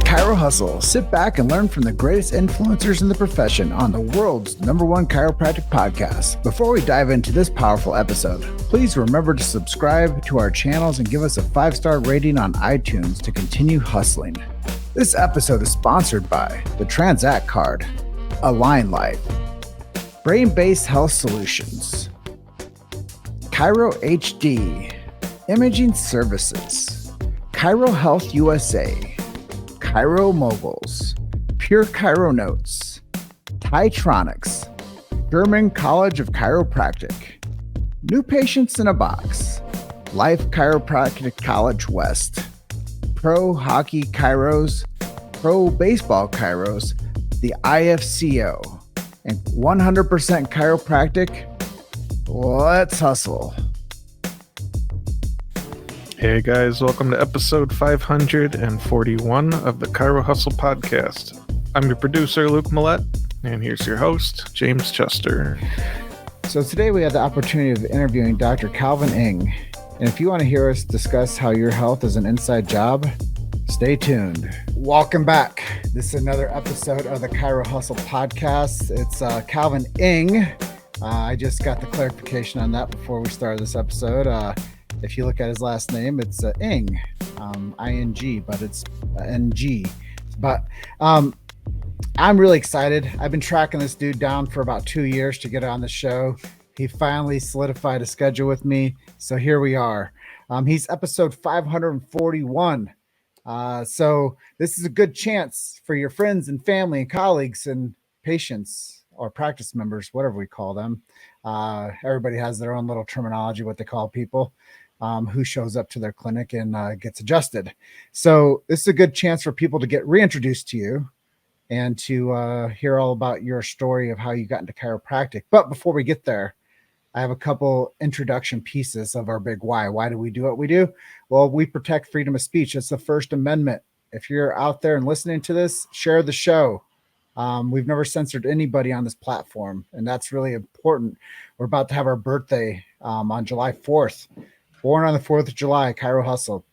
Chiro Hustle. Sit back and learn from the greatest influencers in the profession on the world's #1 chiropractic podcast. Before we dive into this powerful episode, please remember to subscribe to our channels and give us a 5-star rating on iTunes to continue hustling. This episode is sponsored by the Transact Card, Align Life, Brain-Based Health Solutions, Chiro HD, Imaging Services, Chiro Health USA, Chiro Moguls, Pure Chiro Notes, Titronics, German College of Chiropractic, New Patients in a Box, Life Chiropractic College West, Pro Hockey Chiros, Pro Baseball Chiros, the IFCO, and 100% Chiropractic. Let's hustle. Hey guys, welcome to episode 541 of the Chiro Hustle podcast. I'm your producer, Luke Millette, and here's your host, James Chester. So today we had the opportunity of interviewing Dr. Calvin Ng. And if you want to hear us discuss how your health is an inside job, stay tuned. Welcome back. This is another episode of the Chiro Hustle podcast. It's Calvin Ng. I just got the clarification on that before we started this episode. If you look at his last name, it's Ng, I-N-G, but it's N-G. But I'm really excited. I've been tracking this dude down for about 2 years to get on the show. He finally solidified a schedule with me. So here we are. He's episode 541. So this is a good chance for your friends and family and colleagues and patients or practice members, whatever we call them. Everybody has their own little terminology, what they call people. Who shows up to their clinic and gets adjusted. So this is a good chance for people to get reintroduced to you and to hear all about your story of how you got into chiropractic. But before we get there, I have a couple introduction pieces of our big why. Why do we do what we do? Well, we protect freedom of speech. It's the First Amendment. If you're out there and listening to this, share the show. We've never censored anybody on this platform, and that's really important. We're about to have our birthday on July 4th. Born on the 4th of July, Chiro Hustle.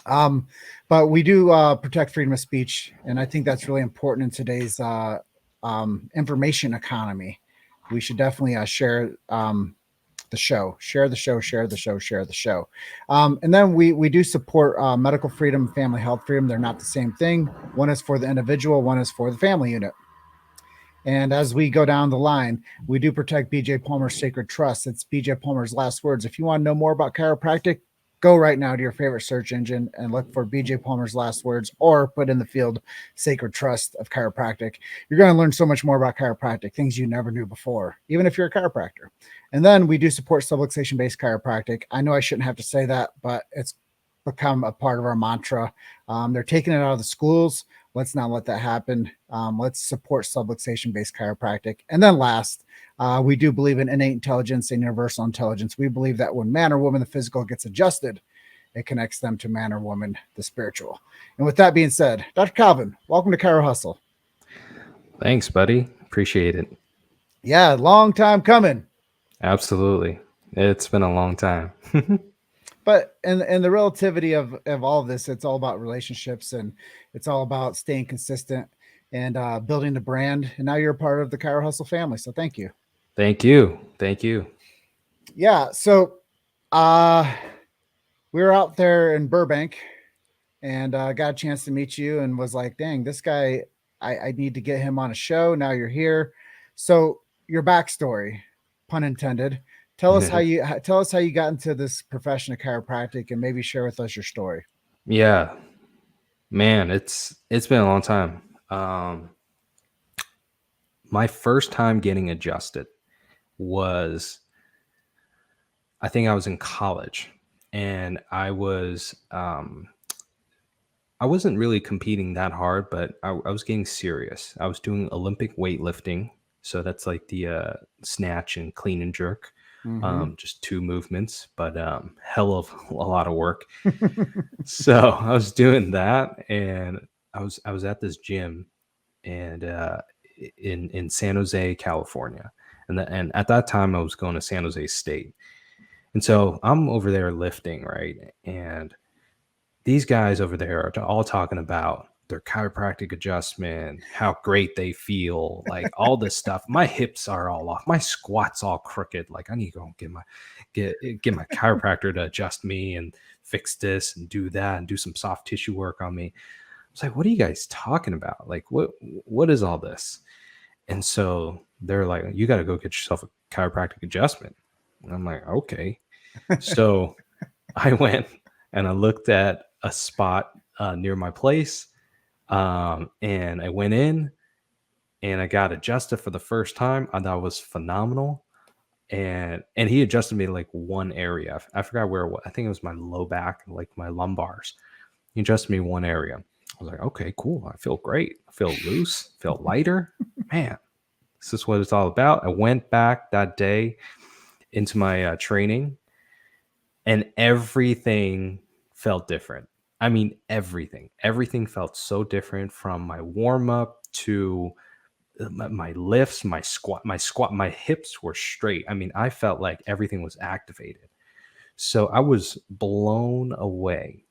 But we do protect freedom of speech, and I think that's really important in today's information economy. We should definitely share the show. Share the show, share the show, share the show. And then we do support medical freedom, family health freedom. They're not the same thing. One is for the individual, one is for the family unit. And as we go down the line, we do protect BJ Palmer's Sacred Trust. It's BJ Palmer's last words. If you want to know more about chiropractic, go right now to your favorite search engine and look for BJ Palmer's last words or put in the field Sacred Trust of Chiropractic. You're going to learn so much more about chiropractic, things you never knew before, even if you're a chiropractor. And then we do support subluxation-based chiropractic. I know I shouldn't have to say that, but it's become a part of our mantra. They're taking it out of the schools. Let's not let that happen. Let's support subluxation-based chiropractic. And then last, we do believe in innate intelligence and universal intelligence. We believe that when man or woman, the physical, gets adjusted, it connects them to man or woman, the spiritual. And with that being said, Dr. Calvin, welcome to Chiro Hustle. Thanks, buddy. Appreciate it. Yeah, long time coming. Absolutely. It's been a long time. But in the relativity of all of this, it's all about relationships and it's all about staying consistent and building the brand. And now you're a part of the Chiro Hustle family. So thank you. Thank you. Thank you. Yeah. So we were out there in Burbank and got a chance to meet you and was like, dang, this guy, I need to get him on a show. Now you're here. So your backstory, pun intended. Tell us how you got into this profession of chiropractic and maybe share with us your story. Yeah, man, it's been a long time. My first time getting adjusted was, I think I was in college and I wasn't really competing that hard, but I was getting serious. I was doing Olympic weightlifting. So that's like the snatch and clean and jerk. Just 2 movements, but hell of a lot of work. So I was doing that, and I was at this gym, and in San Jose, California, and at that time I was going to San Jose State, and so I'm over there lifting, right, and these guys over there are all talking about their chiropractic adjustment, how great they feel, like all this stuff. My hips are all off, my squat's all crooked. Like I need to go get my chiropractor to adjust me and fix this and do that and do some soft tissue work on me. I was like, what are you guys talking about? Like what is all this? And so they're like, you got to go get yourself a chiropractic adjustment. And I'm like, okay. So I went and I looked at a spot near my place. And I went in and I got adjusted for the first time. I thought it was phenomenal. And he adjusted me like one area. I forgot where it was. I think it was my low back, like my lumbars. He adjusted me one area. I was like, okay, cool. I feel great. I feel loose, feel lighter. Man, this is what it's all about. I went back that day into my training and everything felt different. I mean, everything felt so different, from my warm up to my lifts, my squat, my hips were straight. I mean, I felt like everything was activated. So I was blown away.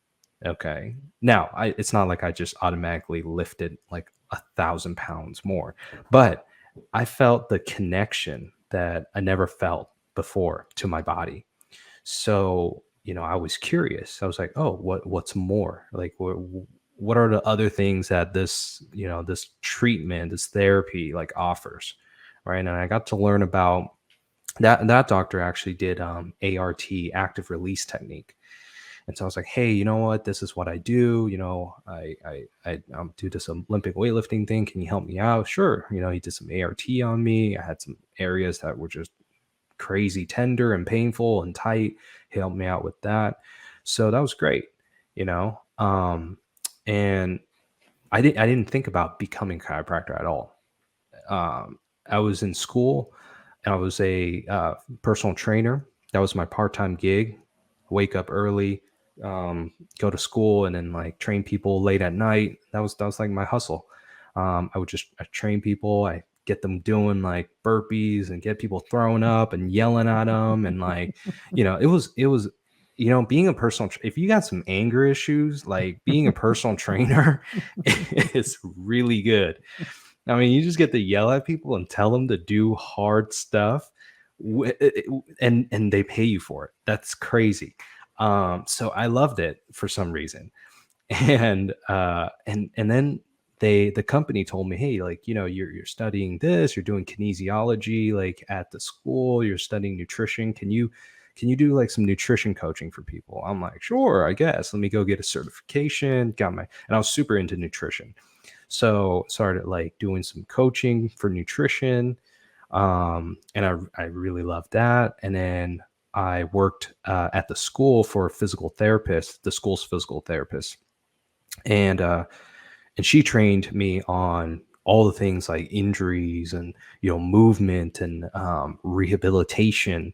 Okay. Now, it's not like I just automatically lifted like 1,000 pounds more, but I felt the connection that I never felt before to my body. So, I was curious. I was like, oh, what's more? Like, what are the other things that this treatment, this therapy like offers? Right. And I got to learn about that doctor actually did ART, active release technique. And so I was like, hey, you know what? This is what I do. I do this Olympic weightlifting thing. Can you help me out? Sure. He did some ART on me. I had some areas that were just crazy tender and painful and tight. He helped me out with that. So that was great, and I didn't think about becoming a chiropractor at all. I was in school and I was a personal trainer. That was my part-time gig. Wake up early, go to school, and then like train people late at night. That was like my hustle. I would just train people. I get them doing like burpees and get people throwing up and yelling at them. And like, it was, being a personal, if you got some anger issues, like being a personal trainer is really good. I mean, you just get to yell at people and tell them to do hard stuff, and they pay you for it. That's crazy. So I loved it for some reason. And then the company told me, hey, like, you're studying this, you're doing kinesiology, like at the school, you're studying nutrition. Can you do like some nutrition coaching for people? I'm like, sure, I guess. Let me go get a certification. And I was super into nutrition. So started like doing some coaching for nutrition. And I really loved that. And then I worked at the school for a physical therapist, the school's physical therapist. And she trained me on all the things like injuries and, movement and rehabilitation,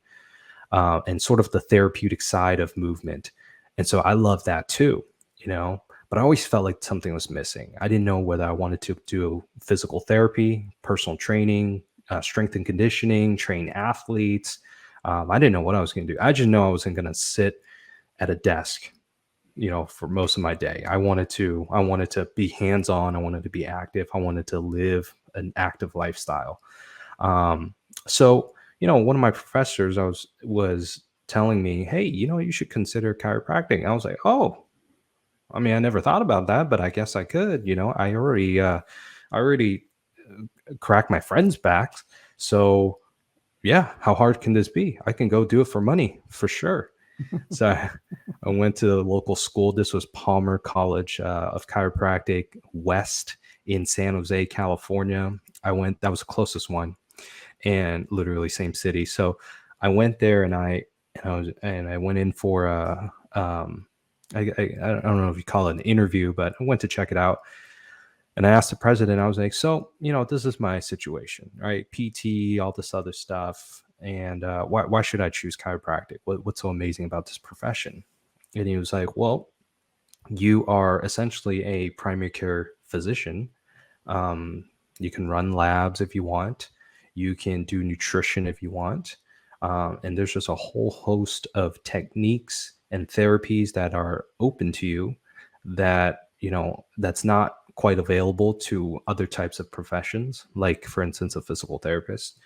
and sort of the therapeutic side of movement. And so I love that too, but I always felt like something was missing. I didn't know whether I wanted to do physical therapy, personal training, strength and conditioning, train athletes. I didn't know what I was going to do. I just know I wasn't going to sit at a desk, for most of my day. I wanted to be hands-on. I wanted to be active. I wanted to live an active lifestyle. So, one of my professors was telling me, hey, you should consider chiropractic. I was like, oh, I mean, I never thought about that, but I guess I could. I already cracked my friend's backs. So yeah, how hard can this be? I can go do it for money for sure. So I went to the local school. This was Palmer College of Chiropractic West in San Jose, California. That was the closest one, and literally same city. So I went there and I went in for I don't know if you call it an interview, but I went to check it out. And I asked the president, I was like, so, this is my situation, right? PT, all this other stuff. And why should I choose chiropractic? What's so amazing about this profession? And he was like, well, you are essentially a primary care physician. You can run labs if you want. You can do nutrition if you want. And there's just a whole host of techniques and therapies that are open to you that, that's not quite available to other types of professions, like for instance, a physical therapist.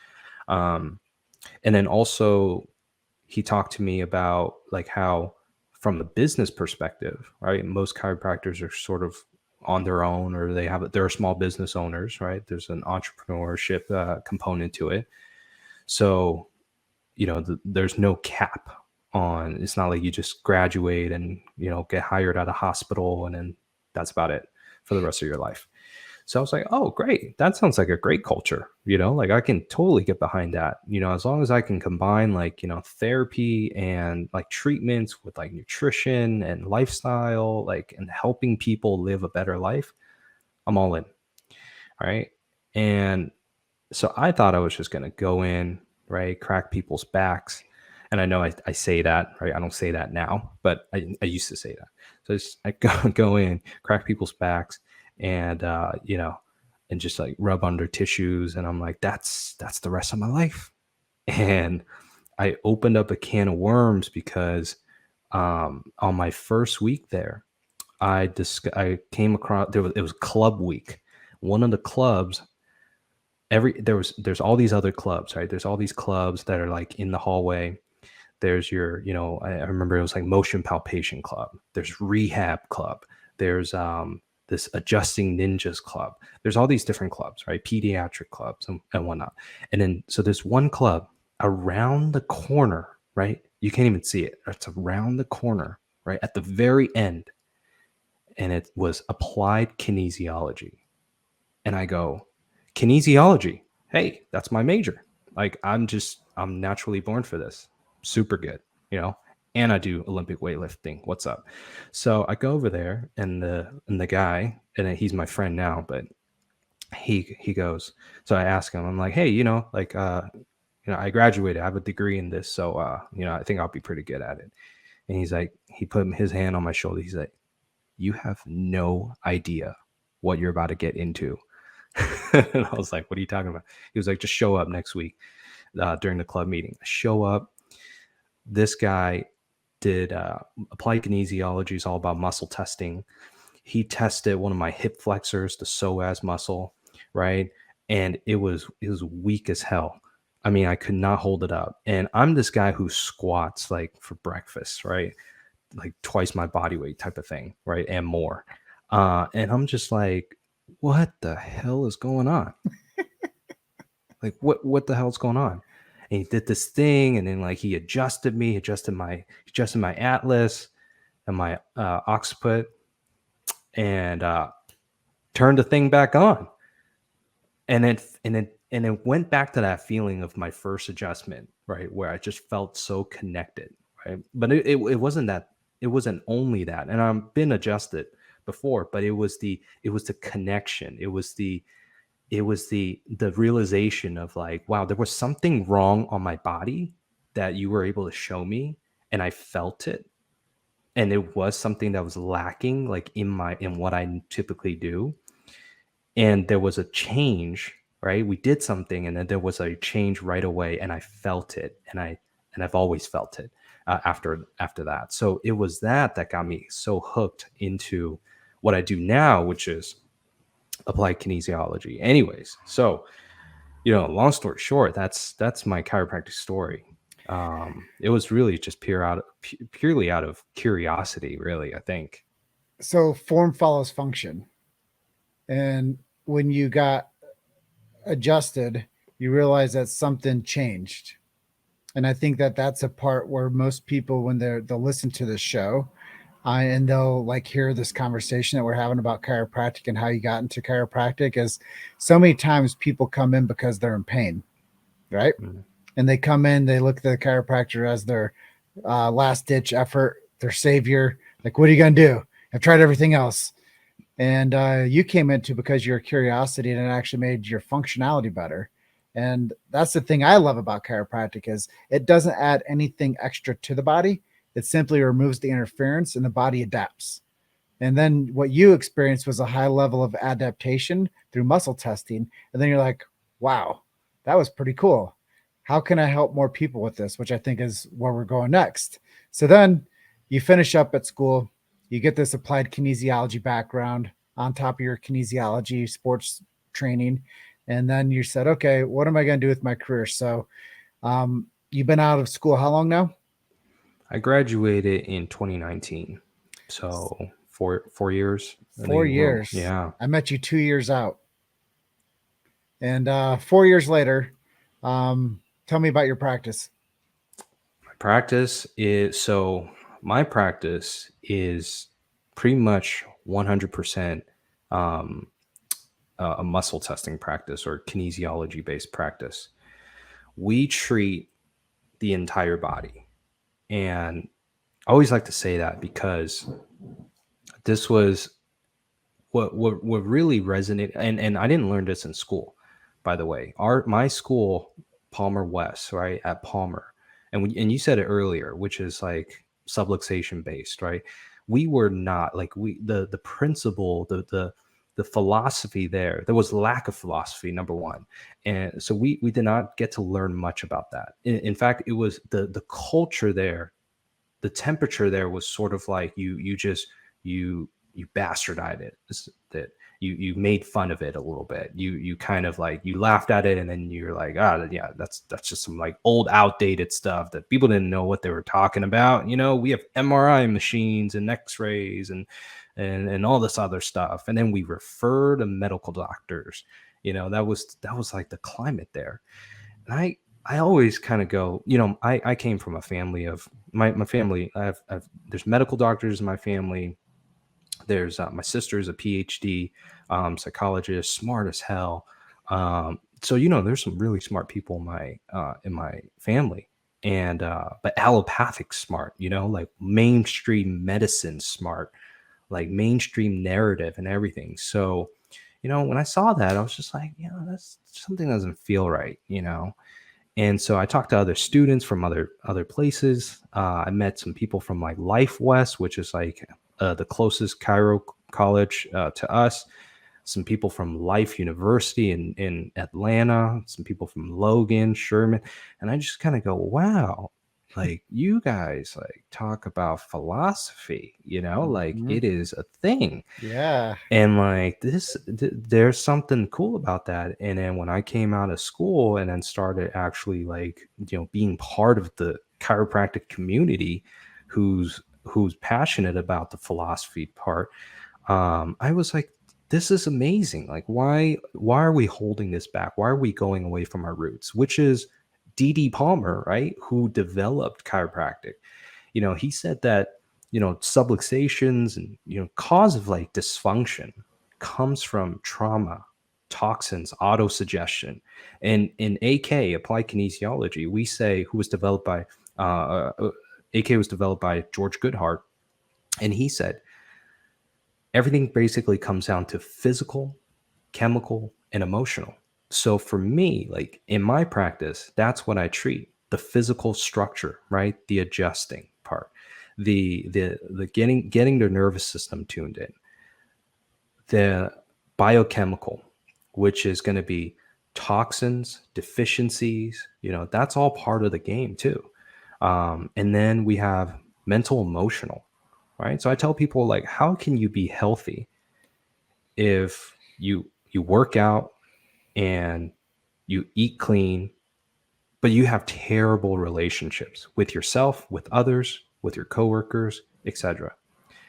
Um, and then also he talked to me about like how from a business perspective, right? Most chiropractors are sort of on their own, or they're small business owners, right? There's an entrepreneurship component to it. So, there's no cap on, it's not like you just graduate and, get hired at a hospital and then that's about it for the rest of your life. So I was like, oh, great. That sounds like a great culture. Like I can totally get behind that, as long as I can combine like, therapy and like treatments with like nutrition and lifestyle, like, and helping people live a better life. I'm all in. All right. And so I thought I was just going to go in, right, crack people's backs. And I know I say that, right? I don't say that now, but I used to say that. So I go in, crack people's backs, and and just like rub under tissues, and I'm like, that's the rest of my life. And I opened up a can of worms because on my first week there, I came across, it was club week. One of the clubs, there's all these other clubs, right? There's all these clubs that are like in the hallway. There's your, I remember it was like motion palpation club. There's rehab club. There's this adjusting ninjas club. There's all these different clubs, right? Pediatric clubs and whatnot. And then, so there's one club around the corner, right? You can't even see it. It's around the corner, right? At the very end. And it was applied kinesiology. And I go, kinesiology. Hey, that's my major. Like, I'm naturally born for this. Super good, and I do Olympic weightlifting. What's up? So I go over there, and the guy, and he's my friend now, but he goes, so I ask him, I'm like, hey, I graduated, I have a degree in this. So, I think I'll be pretty good at it. And he's like, he put his hand on my shoulder. He's like, you have no idea what you're about to get into. And I was like, what are you talking about? He was like, just show up next week during the club meeting. Show up. This guy did applied kinesiology, is all about muscle testing. He tested one of my hip flexors, the psoas muscle, right? And it was weak as hell. I mean, I could not hold it up. And I'm this guy who squats like for breakfast, right? Like twice my body weight type of thing, right? And more. And I'm just like, what the hell is going on? Like, what the hell's going on? And he did this thing, and then like he adjusted my atlas and my occiput, and turned the thing back on. And it went back to that feeling of my first adjustment, right? Where I just felt so connected, right? But it wasn't that, it wasn't only that. And I've been adjusted before, but it was the connection. It was the realization of like, wow, there was something wrong on my body that you were able to show me, and I felt it. And it was something that was lacking, like in what I typically do. And there was a change, right? We did something, and then there was a change right away, and I felt it, and I've always felt it after that. So it was that got me so hooked into what I do now, which is applied kinesiology. Anyways, so long story short, that's my chiropractic story. It was really just purely out of curiosity, really, I think. So form follows function. And when you got adjusted, you realize that something changed. And I think that that's a part where most people, when they'll listen to the show, and they'll like hear this conversation that we're having about chiropractic and how you got into chiropractic, is so many times people come in because they're in pain, right? Mm-hmm. And they come in, they look at the chiropractor as their last ditch effort, their savior. Like, what are you going to do? I've tried everything else. And you came into because your curiosity, and it actually made your functionality better. And that's the thing I love about chiropractic, is it doesn't add anything extra to the body. It simply removes the interference and the body adapts. And then what you experienced was a high level of adaptation through muscle testing. And then you're like, wow, that was pretty cool. How can I help more people with this? Which I think is where we're going next. So then you finish up at school, you get this applied kinesiology background, on top of your kinesiology, sports training. And then you said, okay, what am I going to do with my career? So you've been out of school how long now? I graduated in 2019. So 4 years. I 4 years. Yeah. I met you 2 years out. And 4 years later, tell me about your practice. My practice is pretty much 100% um, a muscle testing practice or kinesiology based practice. We treat the entire body. And I always like to say that because this was what really resonated, and I didn't learn this in school, by the way. My school, Palmer West, right, at Palmer, and you said it earlier, which is like subluxation based, right? We were not like the principle, the philosophy there was lack of philosophy, number one. And so we did not get to learn much about that. In fact, it was the culture there, the temperature there was sort of like you bastardized it, that you made fun of it a little bit. You kind of like, you laughed at it, and then you're like, yeah, that's just some like old outdated stuff that people didn't know what they were talking about. We have MRI machines and x-rays and all this other stuff, and then we refer to medical doctors. That was like the climate there. And I always kind of go, I came from a family of my family. There's medical doctors in my family. There's my sister is a PhD psychologist, smart as hell. So there's some really smart people in my family, and but allopathic smart, like mainstream medicine smart, like mainstream narrative and everything. So when I saw that, I was just like, that's something doesn't feel right. And so I talked to other students from other places. I met some people from like Life West, which is like the closest Chiro college to us. Some people from Life University in Atlanta. Some people from Logan, Sherman, and I just kind of go, wow, like you guys like talk about philosophy, like Mhm. it is a thing. Yeah. And like there's something cool about that. And then when I came out of school and then started actually like, being part of the chiropractic community who's passionate about the philosophy part, I was like, this is amazing. Like, why are we holding this back? Why are we going away from our roots? Which is D.D. Palmer, right? Who developed chiropractic. He said that, subluxations and, cause of like dysfunction comes from trauma, toxins, autosuggestion. And in AK, applied kinesiology, we say, who was developed by, AK was developed by George Goodhart. And he said, everything basically comes down to physical, chemical, and emotional. So for me, like in my practice, that's what I treat: the physical structure, right? The adjusting part, the getting the nervous system tuned in, the biochemical, which is going to be toxins, deficiencies, that's all part of the game too. And then we have mental, emotional, right? So I tell people, like, how can you be healthy if you work out and you eat clean, but you have terrible relationships with yourself, with others, with your coworkers, etc.?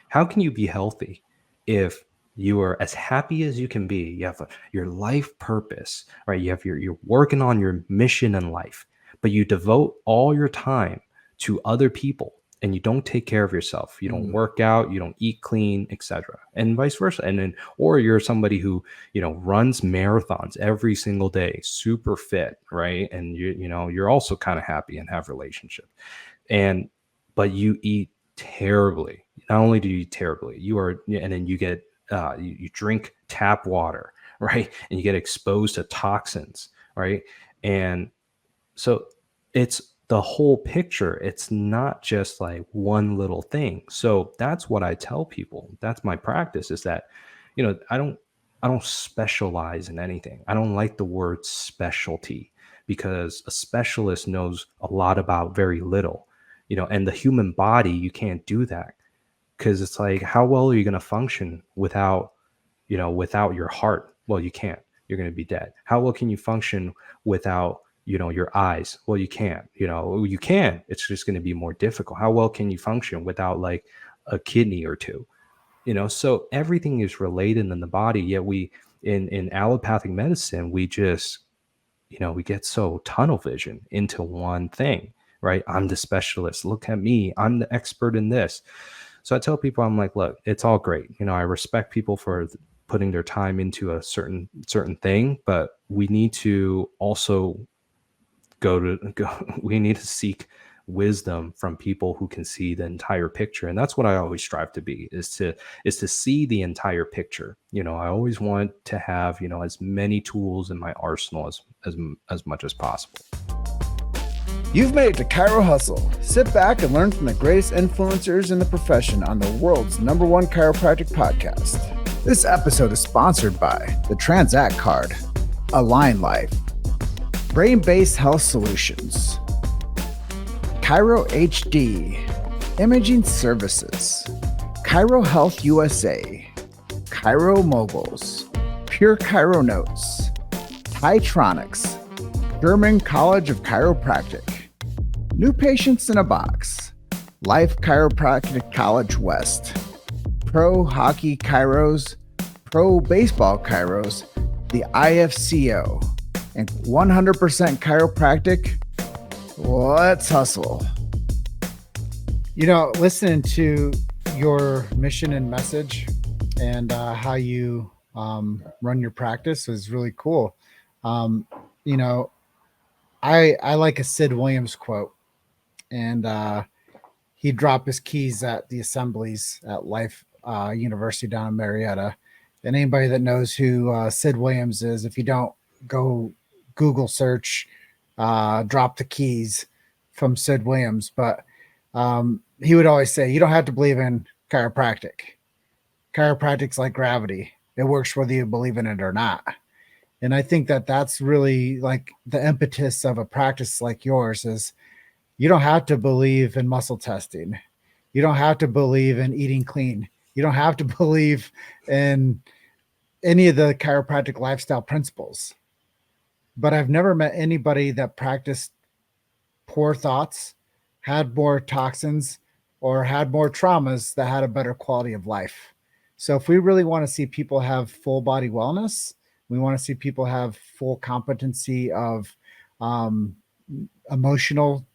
How can you be healthy if you are as happy as you can be? You have your life purpose, right? You're working on your mission in life, but you devote all your time to other people and you don't take care of yourself. You don't work out, you don't eat clean, etc., and vice versa. And then, or you're somebody who runs marathons every single day, super fit, right? And you're also kind of happy and have relationship, but you eat terribly. Not only do you eat terribly, and then you get you drink tap water, right? And you get exposed to toxins, right? And so it's the whole picture. It's not just like one little thing. So that's what I tell people. That's my practice, is that, I don't specialize in anything. I don't like the word specialty, because a specialist knows a lot about very little, and the human body, you can't do that, because it's like, how well are you going to function without without your heart? Well, you can't. You're going to be dead. How well can you function without, your eyes? Well, you can't. You can. It's just going to be more difficult. How well can you function without like a kidney or two? So everything is related in the body. Yet we, in allopathic medicine, we just, we get so tunnel vision into one thing, right? I'm the specialist. Look at me. I'm the expert in this. So I tell people, I'm like, look, it's all great. I respect people for putting their time into a certain thing, but we need to also we need to seek wisdom from people who can see the entire picture. And that's what I always strive to be, is to see the entire picture. I always want to have, as many tools in my arsenal as much as possible. You've made it to Chiro Hustle. Sit back and learn from the greatest influencers in the profession on the world's #1 chiropractic podcast. This episode is sponsored by the Transact Card, Align Life, Brain-Based Health Solutions, Chiro HD, Imaging Services, Chiro Health USA, Chiro Moguls, Pure Chiro Notes, Titronics, German College of Chiropractic, New Patients in a Box, Life Chiropractic College West, Pro Hockey Chiros, Pro Baseball Chiros, the IFCO, and 100% Chiropractic. Let's hustle. Listening to your mission and message and how you run your practice is really cool. I like a Sid Williams quote, and he dropped his keys at the assemblies at Life University down in Marietta. And anybody that knows who Sid Williams is, if you don't, go Google search drop the keys from Sid Williams. But he would always say, you don't have to believe in chiropractic. Chiropractic's like gravity. It works whether you believe in it or not. And I think that that's really like the impetus of a practice like yours is you don't have to believe in muscle testing. You don't have to believe in eating clean. You don't have to believe in any of the chiropractic lifestyle principles. But I've never met anybody that practiced poor thoughts, had more toxins, or had more traumas that had a better quality of life. So if we really want to see people have full body wellness, we want to see people have full competency of emotional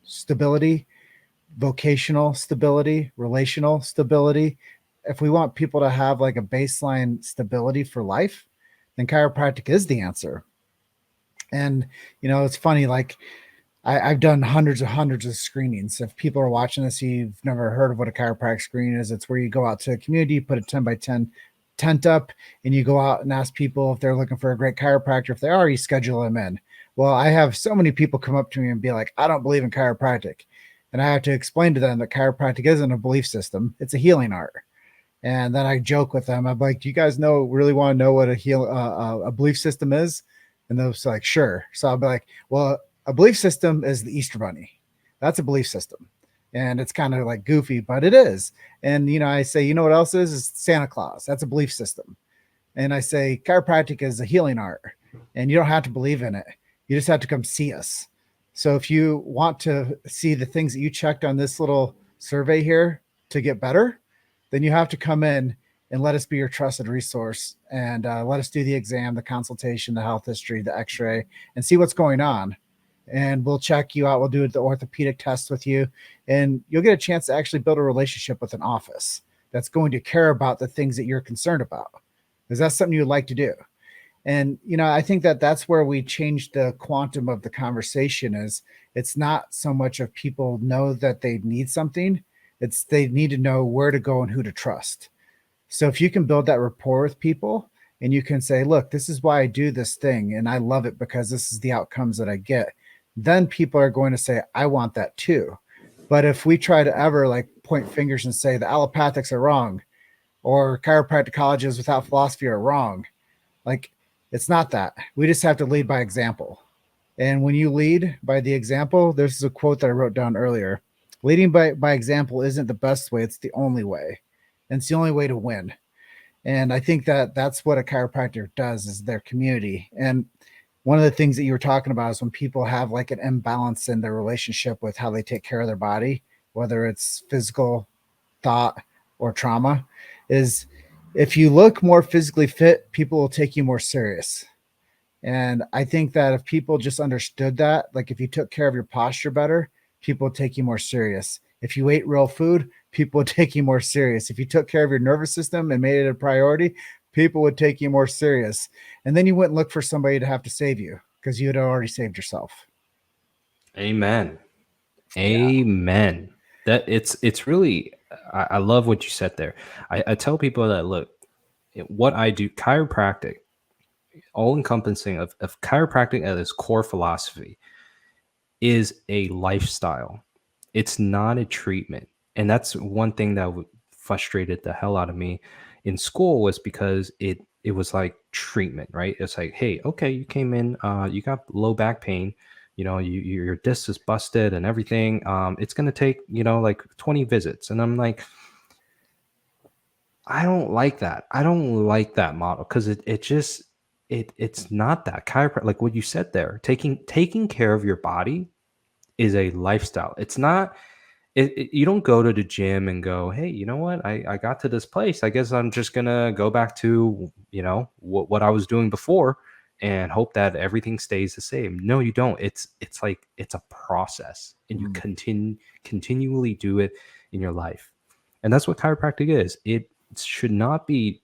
stability, vocational stability, relational stability. If we want people to have like a baseline stability for life, then chiropractic is the answer. And, it's funny, like I've done hundreds of screenings. If people are watching this, you've never heard of what a chiropractic screening is. It's where you go out to a community, put a 10 by 10 tent up, and you go out and ask people if they're looking for a great chiropractor. If they are, you schedule them in. Well, I have so many people come up to me and be like, I don't believe in chiropractic. And I have to explain to them that chiropractic isn't a belief system. It's a healing art. And then I joke with them. I'm like, do you guys really want to know what a belief system is? And they'll say like, sure. So I'll be like, well, a belief system is the Easter Bunny. That's a belief system. And it's kind of like goofy, but it is. And, I say, you know what else is Santa Claus. That's a belief system. And I say, chiropractic is a healing art, and you don't have to believe in it. You just have to come see us. So if you want to see the things that you checked on this little survey here to get better, then you have to come in and let us be your trusted resource and let us do the exam, the consultation, the health history, the x-ray, and see what's going on. And we'll check you out. We'll do the orthopedic test with you, and you'll get a chance to actually build a relationship with an office that's going to care about the things that you're concerned about. Is that something you'd like to do? And, I think that that's where we change the quantum of the conversation. Is it's not so much of people know that they need something. It's they need to know where to go and who to trust. So if you can build that rapport with people and you can say, look, this is why I do this thing, and I love it because this is the outcomes that I get, then people are going to say, I want that too. But if we try to ever like point fingers and say the allopathics are wrong or chiropractic colleges without philosophy are wrong, like it's not that. We just have to lead by example. And when you lead by the example, there's a quote that I wrote down earlier. Leading by example isn't the best way. It's the only way. And it's the only way to win. And I think that that's what a chiropractor does, is their community. And one of the things that you were talking about is when people have like an imbalance in their relationship with how they take care of their body, whether it's physical, thought, or trauma, is if you look more physically fit, people will take you more serious. And I think that if people just understood that, like if you took care of your posture better, people would take you more serious. If you ate real food, people would take you more serious. If you took care of your nervous system and made it a priority, people would take you more serious. And then you wouldn't look for somebody to have to save you because you had already saved yourself. Amen. Yeah. Amen. That it's really, I love what you said there. I tell people that, look, what I do, chiropractic, all encompassing of chiropractic at its core philosophy, is a lifestyle. It's not a treatment. And that's one thing that frustrated the hell out of me in school, was because it was like treatment, right? It's like, hey, okay, you came in, you got low back pain, your disc is busted and everything. It's gonna take, like 20 visits. And I'm like, I don't like that. I don't like that model, because it just it's not that chiropractic, like what you said there. Taking care of your body is a lifestyle. It's not, you don't go to the gym and go, hey, you know what? I got to this place. I guess I'm just gonna go back to, what I was doing before and hope that everything stays the same. No, you don't. It's like it's a process, and you continually do it in your life. And that's what chiropractic is. It should not be,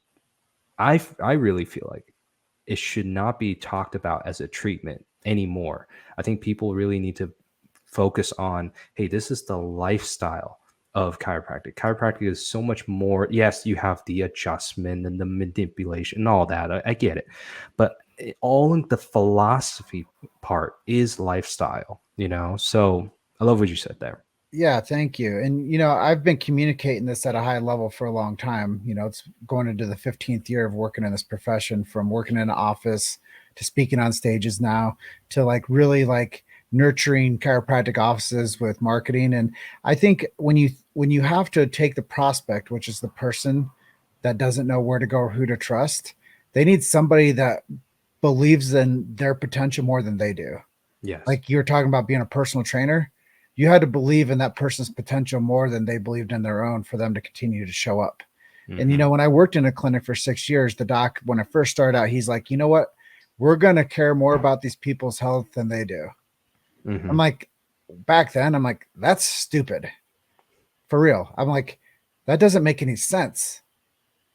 I really feel like it should not be talked about as a treatment anymore. I think people really need to focus on, hey, this is the lifestyle of chiropractic. Chiropractic is so much more. Yes, you have the adjustment and the manipulation and all that. I get it. But all in the philosophy part is lifestyle, So I love what you said there. Yeah, thank you. And I've been communicating this at a high level for a long time. It's going into the 15th year of working in this profession, from working in an office to speaking on stages now, to like really like nurturing chiropractic offices with marketing. And I think when you have to take the prospect, which is the person that doesn't know where to go or who to trust, they need somebody that believes in their potential more than they do. Yes. Like you were talking about being a personal trainer, you had to believe in that person's potential more than they believed in their own for them to continue to show up. And Mm-hmm. when I worked in a clinic for 6 years, the doc, when I first started out, he's like, you know what? We're going to care more about these people's health than they do. I'm Mm-hmm. like, back then, I'm like, that's stupid. For real. I'm like, that doesn't make any sense.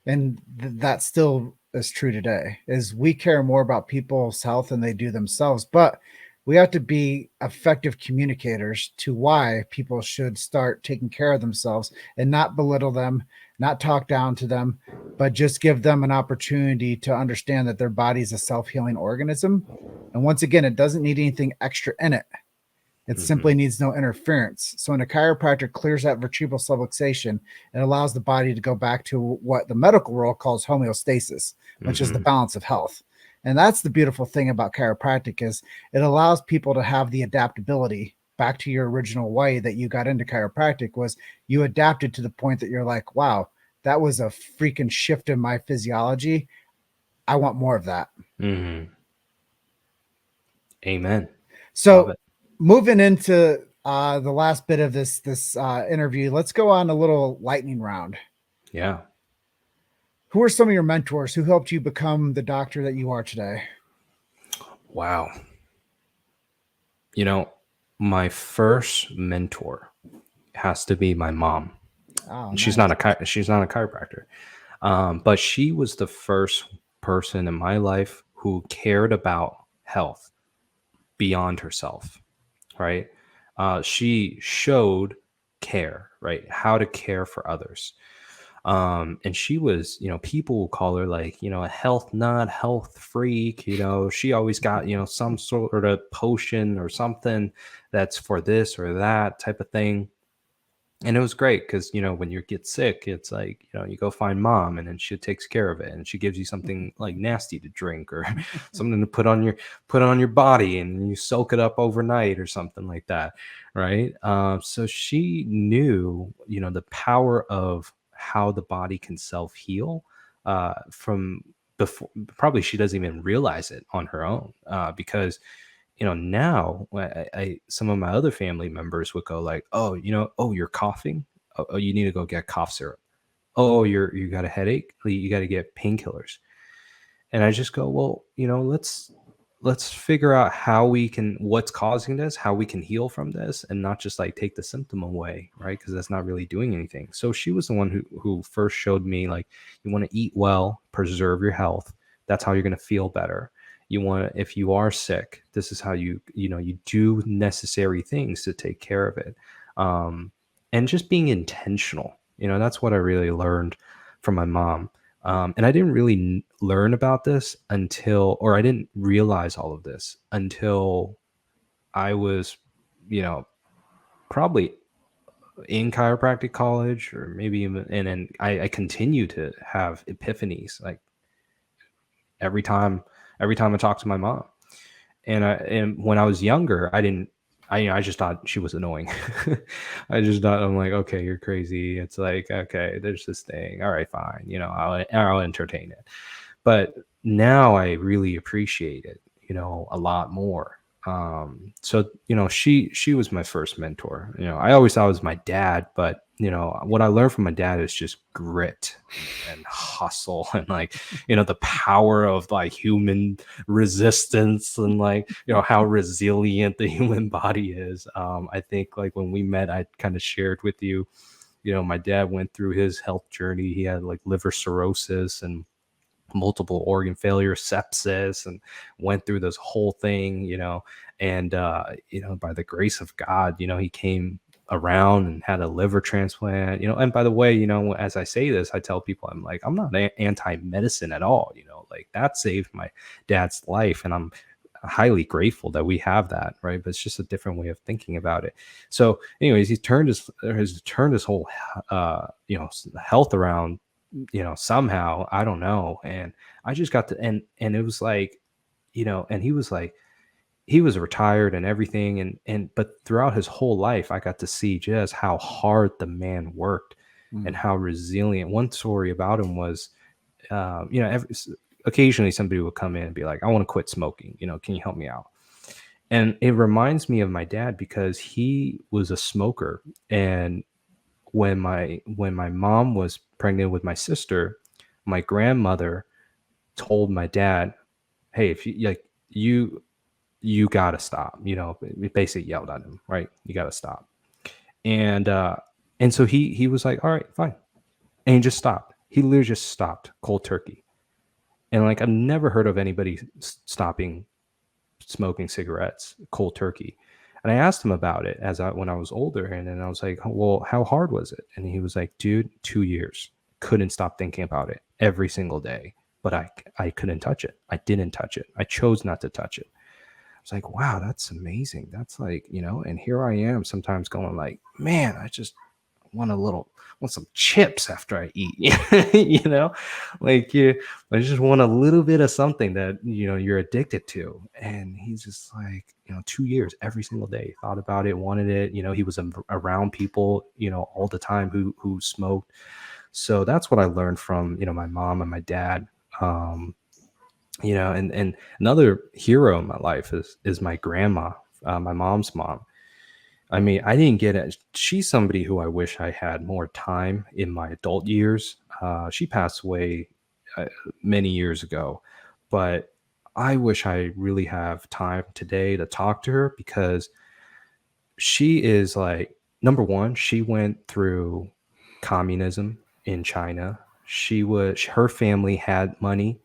And that still is true today, is we care more about people's health than they do themselves. But we have to be effective communicators to why people should start taking care of themselves, and not belittle them, not talk down to them, but just give them an opportunity to understand that their body is a self-healing organism. And once again, it doesn't need anything extra in it. It Mm-hmm. simply needs no interference. So when a chiropractor clears that vertebral subluxation, it allows the body to go back to what the medical world calls homeostasis, which is the Mm-hmm. balance of health. And that's the beautiful thing about chiropractic, is it allows people to have the adaptability back to your original way that you got into chiropractic. Was you adapted to the point that you're like, wow, that was a freaking shift in my physiology. I want more of that. Mm-hmm. Amen. Love So it. moving into the last bit of this interview, let's go on a little lightning round. Yeah. Who are some of your mentors who helped you become the doctor that you are today? Wow. My first mentor has to be my mom. Oh, She's nice. not she's not a chiropractor, but she was the first person in my life who cared about health beyond herself. Right? She showed care, right? How to care for others. And she was, people will call her like, a health nut, health freak. She always got, some sort of potion or something that's for this or that type of thing. And it was great because, when you get sick, it's like, you go find mom, and then she takes care of it, and she gives you something like nasty to drink, or something to put on your body, and you soak it up overnight or something like that. Right. So she knew, the power of how the body can self heal. from before. Probably she doesn't even realize it on her own, because now some of my other family members would go like, oh, oh, you're coughing. Oh, you need to go get cough syrup. Oh, you got a headache. You got to get painkillers. And I just go, well, let's figure out what's causing this, how we can heal from this, and not just like take the symptom away, right? Because that's not really doing anything. So she was the one who first showed me, like, you want to eat well, preserve your health. That's how you're going to feel better. If you are sick, this is how you do necessary things to take care of it. And just being intentional, that's what I really learned from my mom. And I didn't really learn about this or I didn't realize all of this until I was, probably in chiropractic college, or maybe even, and then I continue to have epiphanies like every time I talk to my mom. And when I was younger, I just thought she was annoying. I just thought, I'm like, okay, you're crazy. It's like, okay, there's this thing. All right, fine. I'll entertain it. But now I really appreciate it, a lot more. So, she was my first mentor. I always thought it was my dad, but what I learned from my dad is just grit and hustle, and like, the power of like human resistance, and like, how resilient the human body is. I think like when we met, I kind of shared with you, my dad went through his health journey. He had like liver cirrhosis and multiple organ failure, sepsis, and went through this whole thing, and by the grace of God, he came around and had a liver transplant, and by the way, as I say this, I tell people, I'm like, I'm not anti-medicine at all, like that saved my dad's life, and I'm highly grateful that we have that, right? But it's just a different way of thinking about it. So anyways, he turned his whole health around, somehow, I don't know. And I just got to, and it was like, and he was like, he was retired and everything. But throughout his whole life, I got to see just how hard the man worked and how resilient. One story about him was, occasionally somebody would come in and be like, I want to quit smoking, can you help me out? And it reminds me of my dad, because he was a smoker. And when my mom was pregnant with my sister, my grandmother told my dad, hey, if you gotta stop, we basically yelled at him, right? You gotta stop. And so he was like, all right, fine. And he just stopped. He literally just stopped cold turkey. And like, I've never heard of anybody stopping smoking cigarettes cold turkey. And I asked him about it when I was older. And then I was like, well, how hard was it? And he was like, dude, 2 years. Couldn't stop thinking about it every single day. But I couldn't touch it. I didn't touch it. I chose not to touch it. I was like, wow, that's amazing. That's like, and here I am sometimes going like, man, I just want some chips after I eat, like I just want a little bit of something that, you're addicted to. And he's just like, 2 years, every single day, thought about it, wanted it. He was around people, all the time who smoked. So that's what I learned from, my mom and my dad. And another hero in my life is my grandma, my mom's mom. I mean, I didn't get it. She's somebody who I wish I had more time in my adult years. She passed away many years ago, but I wish I really have time today to talk to her, because she is like, number one, she went through communism in China. Her family had money,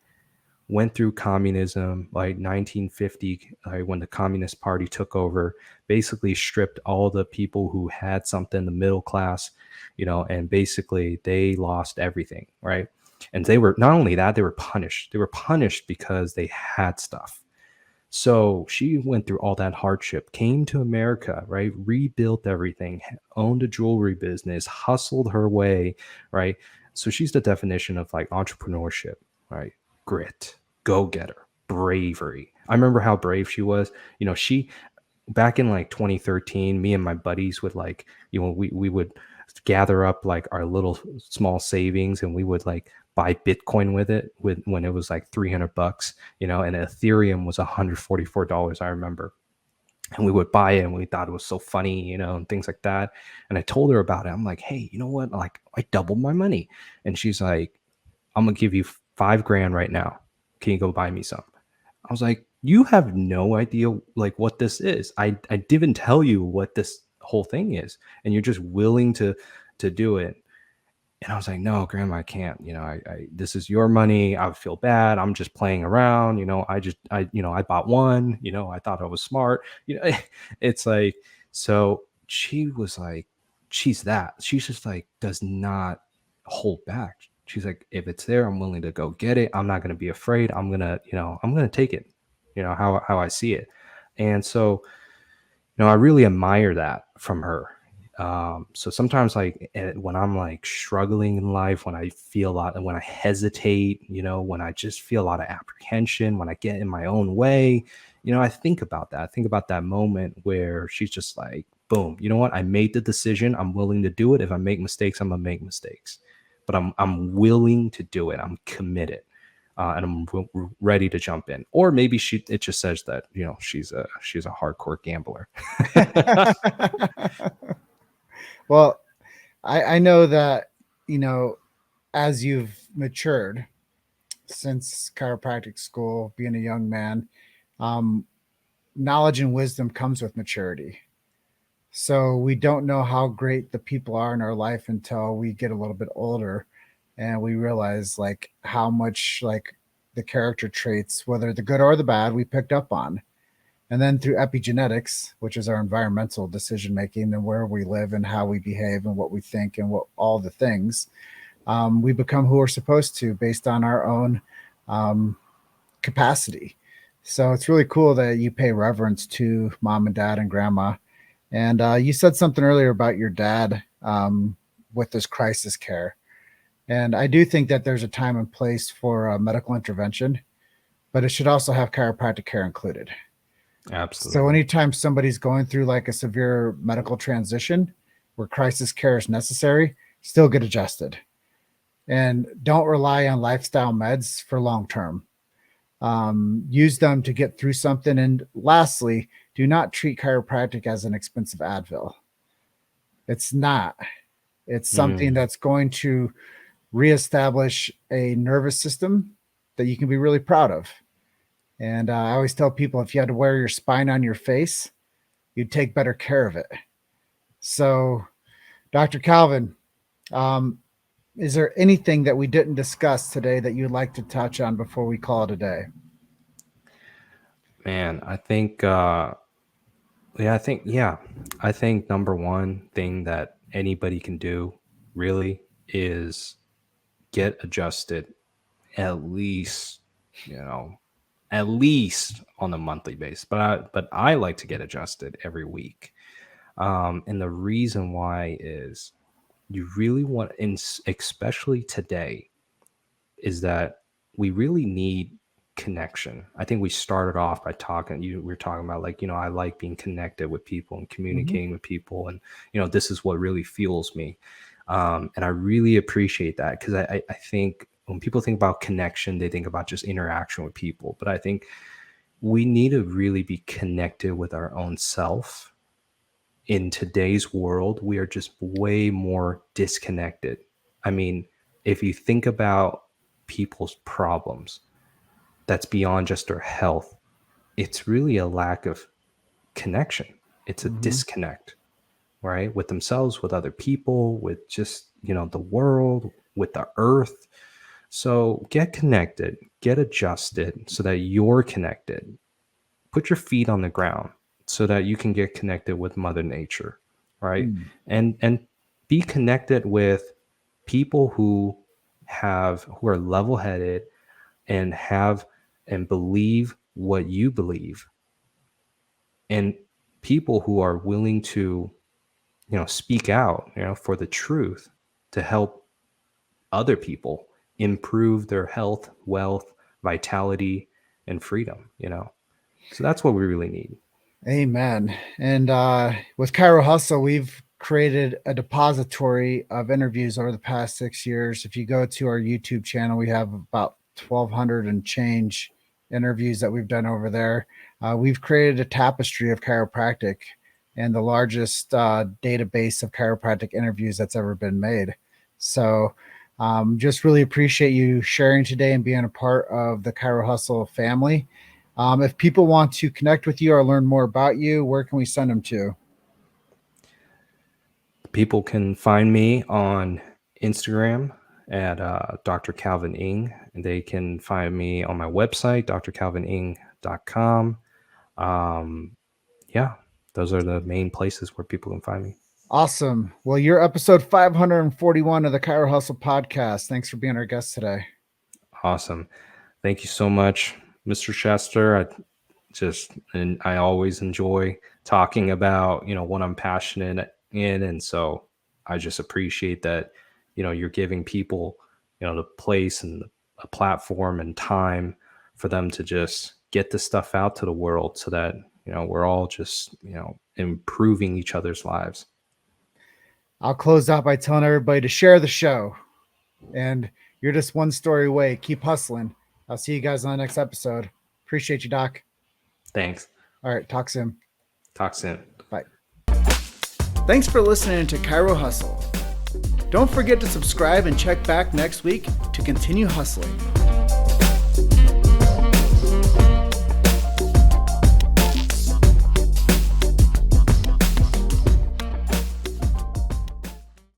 went through communism, like 1950, when the Communist Party took over, basically stripped all the people who had something, the middle class, and basically they lost everything, right? And they were, not only that, they were punished. They were punished because they had stuff. So she went through all that hardship, came to America, right? Rebuilt everything, owned a jewelry business, hustled her way, right? So she's the definition of like entrepreneurship, right? Grit, go-getter, bravery. I remember how brave she was. She, back in like 2013, me and my buddies would we would gather up like our little small savings, and we would like buy Bitcoin with it when it was like $300, and Ethereum was $144. I remember. And we would buy it and we thought it was so funny, and things like that. And I told her about it. I'm like, hey, you know what? Like, I doubled my money. And she's like, I'm going to give you 5 grand right now. Can you go buy me some? I was like, you have no idea like what this is. I didn't tell you what this whole thing is. And you're just willing to do it. And I was like, no, grandma, I can't, this is your money. I would feel bad. I'm just playing around. I bought one, I thought I was smart, it's like, so she was like, she's just like, does not hold back. She's like, if it's there, I'm willing to go get it. I'm not going to be afraid. I'm going to take it, how I see it. And so, I really admire that from her. So sometimes like when I'm like struggling in life, when I feel a lot, and when I hesitate, when I just feel a lot of apprehension, when I get in my own way, I think about that. I think about that moment where she's just like, boom, you know what? I made the decision. I'm willing to do it. If I make mistakes, I'm gonna make mistakes, but I'm willing to do it. I'm committed. And I'm ready to jump in. Or maybe it just says that, she's a hardcore gambler. Well, I know that, as you've matured since chiropractic school, being a young man, knowledge and wisdom comes with maturity. So we don't know how great the people are in our life until we get a little bit older and we realize like how much like the character traits, whether the good or the bad, we picked up on. And then through epigenetics, which is our environmental decision making and where we live and how we behave and what we think and what all the things, we become who we're supposed to based on our own capacity. So it's really cool that you pay reverence to mom and dad and grandma. And you said something earlier about your dad with this crisis care. And I do think that there's a time and place for medical intervention, but it should also have chiropractic care included. Absolutely. So anytime somebody's going through like a severe medical transition where crisis care is necessary, still get adjusted. And don't rely on lifestyle meds for long term. Use them to get through something. And lastly, do not treat chiropractic as an expensive Advil. It's not. It's something that's going to reestablish a nervous system that you can be really proud of. And I always tell people if you had to wear your spine on your face, you'd take better care of it. So, Dr. Calvin, is there anything that we didn't discuss today that you'd like to touch on before we call it a day? Man, I think, I think number one thing that anybody can do really is get adjusted at least, at least on a monthly basis. But I like to get adjusted every week. And the reason why is you really want, especially today, is that we really need connection. I think we started off by we were talking about like, I like being connected with people and communicating with people. And, this is what really fuels me. And I really appreciate that because I think when people think about connection, they think about just interaction with people. But I think we need to really be connected with our own self. In today's world, we are just way more disconnected. I mean, if you think about people's problems, that's beyond just their health. It's really a lack of connection. It's a disconnect, right? With themselves, with other people, with just, the world, with the earth. So get connected, get adjusted so that you're connected. Put your feet on the ground so that you can get connected with Mother Nature, right? And be connected with people who are level-headed and believe what you believe, and people who are willing to, speak out, for the truth to help other people improve their health, wealth, vitality, and freedom, So that's what we really need. Amen. And with Chiro Hustle, we've created a depository of interviews over the past 6 years. If you go to our YouTube channel, we have about 1,200 and change interviews that we've done over there. We've created a tapestry of chiropractic and the largest database of chiropractic interviews that's ever been made. So just really appreciate you sharing today and being a part of the Chiro Hustle family. If people want to connect with you or learn more about you, where can we send them to? People can find me on Instagram at Dr. Calvin Ing. And they can find me on my website, drcalvining.com. Yeah, those are the main places where people can find me. Awesome. Well, you're episode 541 of the Chiro Hustle podcast. Thanks for being our guest today. Awesome. Thank you so much, Mr. Chester. I always enjoy talking about, what I'm passionate in. And so I just appreciate that, you're giving people, the place and a platform and time for them to just get this stuff out to the world so that, we're all just, improving each other's lives. I'll close out by telling everybody to share the show. And you're just one story away. Keep hustling. I'll see you guys on the next episode. Appreciate you, Doc. Thanks. All right. Talk soon. Talk soon. Bye. Thanks for listening to Chiro Hustle. Don't forget to subscribe and check back next week to continue hustling.